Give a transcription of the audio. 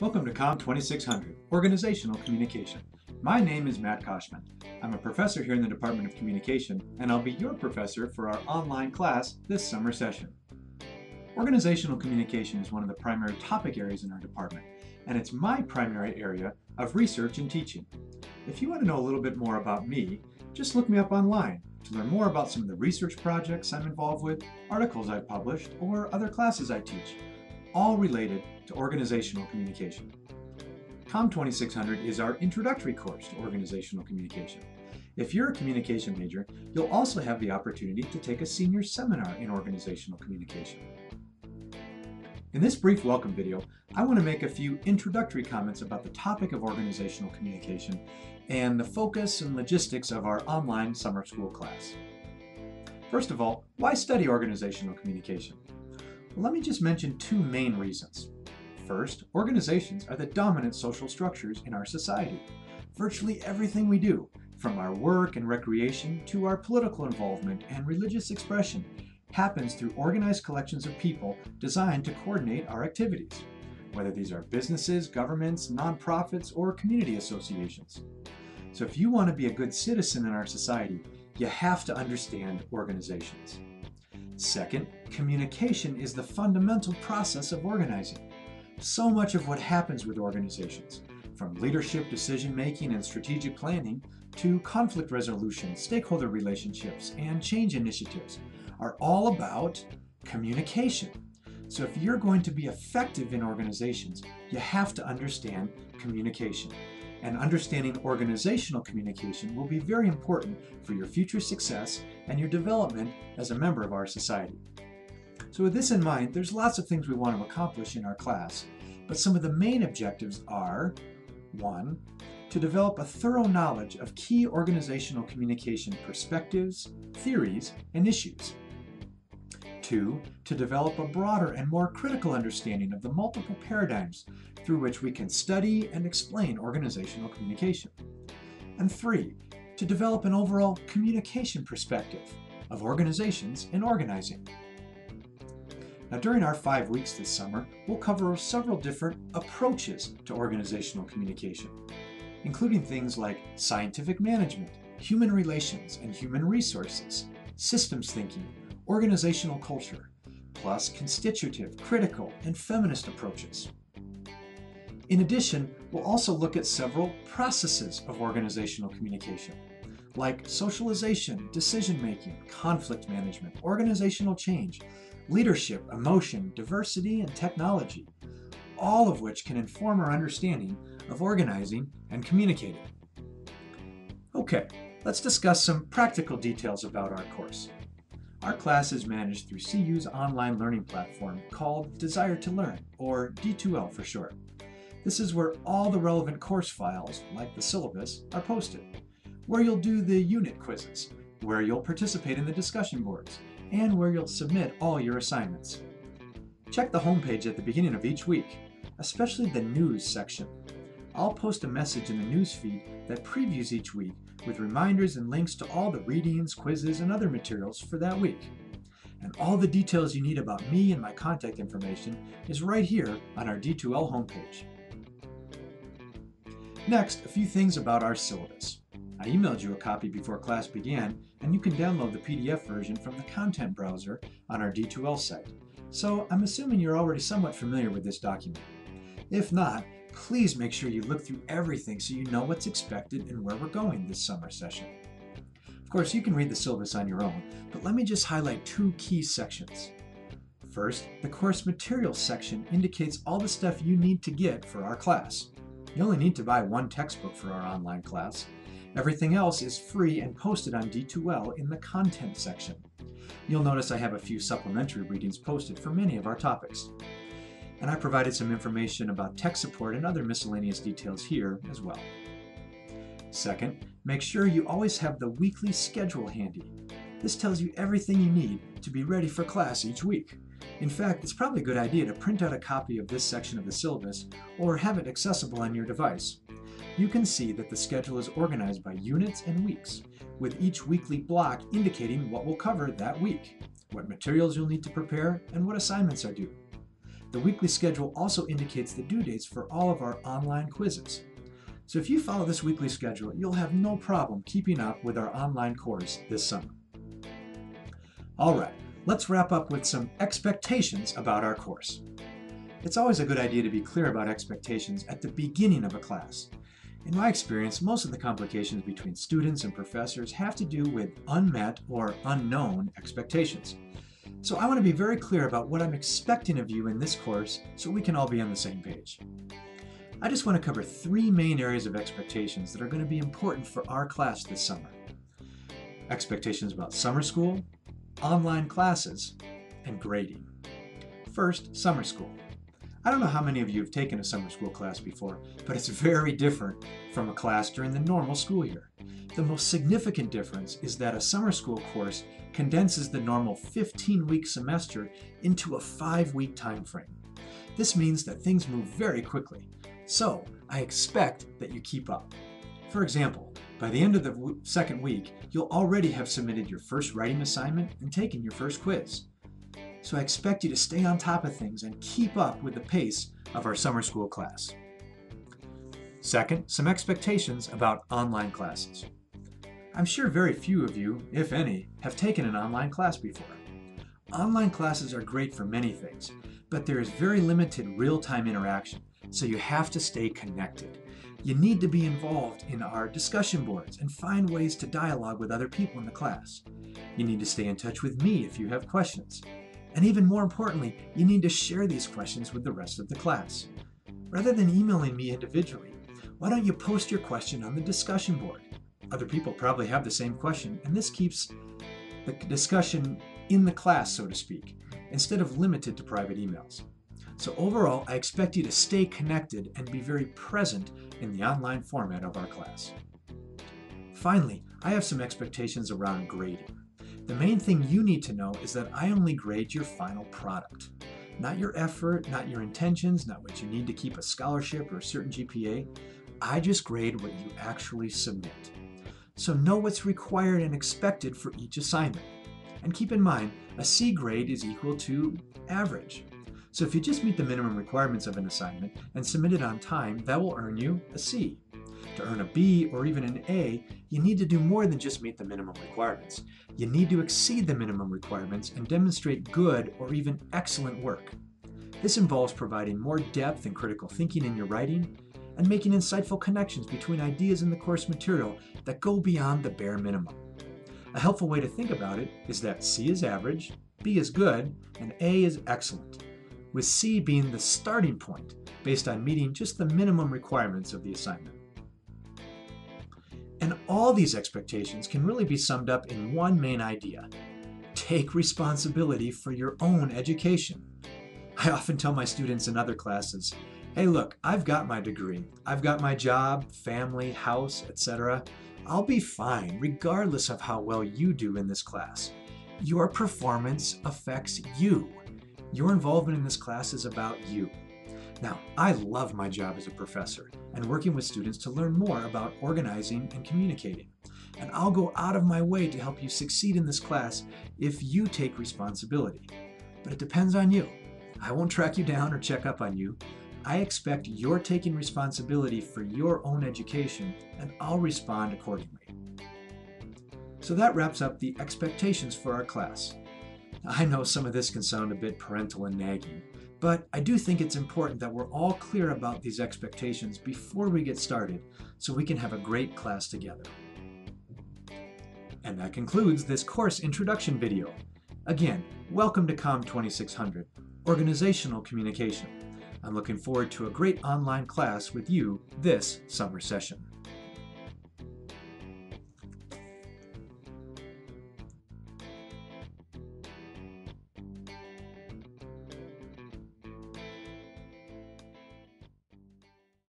Welcome to COMM 2600, Organizational Communication. My name is Matt Koshman. I'm a professor here in the Department of Communication, and I'll be your professor for our online class this summer session. Organizational communication is one of the primary topic areas in our department, and it's my primary area of research and teaching. If you want to know a little bit more about me, just look me up online to learn more about some of the research projects I'm involved with, articles I've published, or other classes I teach, all related to organizational communication. COMM 2600 is our introductory course to organizational communication. If you're a communication major, you'll also have the opportunity to take a senior seminar in organizational communication. In this brief welcome video, I want to make a few introductory comments about the topic of organizational communication and the focus and logistics of our online summer school class. First of all, why study organizational communication? Well, let me just mention two main reasons. First, organizations are the dominant social structures in our society. Virtually everything we do, from our work and recreation to our political involvement and religious expression, happens through organized collections of people designed to coordinate our activities, whether these are businesses, governments, nonprofits, or community associations. So if you want to be a good citizen in our society, you have to understand organizations. Second, communication is the fundamental process of organizing. So much of what happens with organizations, from leadership, decision-making, and strategic planning to conflict resolution, stakeholder relationships, and change initiatives, are all about communication. So if you're going to be effective in organizations, you have to understand communication. And understanding organizational communication will be very important for your future success and your development as a member of our society. So with this in mind, there's lots of things we want to accomplish in our class, but some of the main objectives are: 1. To develop a thorough knowledge of key organizational communication perspectives, theories, and issues. 2. To develop a broader and more critical understanding of the multiple paradigms through which we can study and explain organizational communication. And 3. To develop an overall communication perspective of organizations and organizing. Now, during our 5 weeks this summer, we'll cover several different approaches to organizational communication, including things like scientific management, human relations and human resources, systems thinking, organizational culture, plus constitutive, critical, and feminist approaches. In addition, we'll also look at several processes of organizational communication, like socialization, decision-making, conflict management, organizational change, leadership, emotion, diversity, and technology, all of which can inform our understanding of organizing and communicating. Okay, let's discuss some practical details about our course. Our class is managed through CU's online learning platform called Desire to Learn, or D2L for short. This is where all the relevant course files, like the syllabus, are posted, where you'll do the unit quizzes, where you'll participate in the discussion boards, and where you'll submit all your assignments. Check the homepage at the beginning of each week, especially the news section. I'll post a message in the news feed that previews each week with reminders and links to all the readings, quizzes, and other materials for that week. And all the details you need about me and my contact information is right here on our D2L homepage. Next, a few things about our syllabus. I emailed you a copy before class began, and you can download the PDF version from the content browser on our D2L site. So I'm assuming you're already somewhat familiar with this document. If not, please make sure you look through everything so you know what's expected and where we're going this summer session. Of course, you can read the syllabus on your own, but let me just highlight two key sections. First, the course materials section indicates all the stuff you need to get for our class. You only need to buy one textbook for our online class. Everything else is free and posted on D2L in the content section. You'll notice I have a few supplementary readings posted for many of our topics. And I provided some information about tech support and other miscellaneous details here as well. Second, make sure you always have the weekly schedule handy. This tells you everything you need to be ready for class each week. In fact, it's probably a good idea to print out a copy of this section of the syllabus or have it accessible on your device. You can see that the schedule is organized by units and weeks, with each weekly block indicating what we'll cover that week, what materials you'll need to prepare, and what assignments are due. The weekly schedule also indicates the due dates for all of our online quizzes. So if you follow this weekly schedule, you'll have no problem keeping up with our online course this summer. All right, let's wrap up with some expectations about our course. It's always a good idea to be clear about expectations at the beginning of a class. In my experience, most of the complications between students and professors have to do with unmet or unknown expectations. So I want to be very clear about what I'm expecting of you in this course so we can all be on the same page. I just want to cover 3 main areas of expectations that are going to be important for our class this summer. Expectations about summer school, online classes, and grading. First, summer school. I don't know how many of you have taken a summer school class before, but it's very different from a class during the normal school year. The most significant difference is that a summer school course condenses the normal 15-week semester into a 5-week time frame. This means that things move very quickly, so I expect that you keep up. For example, by the end of the second week, you'll already have submitted your first writing assignment and taken your first quiz. So I expect you to stay on top of things and keep up with the pace of our summer school class. Second, some expectations about online classes. I'm sure very few of you, if any, have taken an online class before. Online classes are great for many things, but there is very limited real-time interaction, so you have to stay connected. You need to be involved in our discussion boards and find ways to dialogue with other people in the class. You need to stay in touch with me if you have questions. And even more importantly, you need to share these questions with the rest of the class. Rather than emailing me individually, why don't you post your question on the discussion board? Other people probably have the same question, and this keeps the discussion in the class, so to speak, instead of limited to private emails. So overall, I expect you to stay connected and be very present in the online format of our class. Finally, I have some expectations around grading. The main thing you need to know is that I only grade your final product. Not your effort, not your intentions, not what you need to keep a scholarship or a certain GPA. I just grade what you actually submit. So know what's required and expected for each assignment. And keep in mind, a C grade is equal to average. So if you just meet the minimum requirements of an assignment and submit it on time, that will earn you a C. To earn a B or even an A, you need to do more than just meet the minimum requirements. You need to exceed the minimum requirements and demonstrate good or even excellent work. This involves providing more depth and critical thinking in your writing and making insightful connections between ideas in the course material that go beyond the bare minimum. A helpful way to think about it is that C is average, B is good, and A is excellent, with C being the starting point based on meeting just the minimum requirements of the assignment. And all these expectations can really be summed up in one main idea. Take responsibility for your own education. I often tell my students in other classes, hey look, I've got my degree. I've got my job, family, house, etc. I'll be fine regardless of how well you do in this class. Your performance affects you. Your involvement in this class is about you. Now, I love my job as a professor and working with students to learn more about organizing and communicating. And I'll go out of my way to help you succeed in this class if you take responsibility. But it depends on you. I won't track you down or check up on you. I expect you're taking responsibility for your own education, and I'll respond accordingly. So that wraps up the expectations for our class. I know some of this can sound a bit parental and nagging, but I do think it's important that we're all clear about these expectations before we get started so we can have a great class together. And that concludes this course introduction video. Again, welcome to COMM 2600, Organizational Communication. I'm looking forward to a great online class with you this summer session.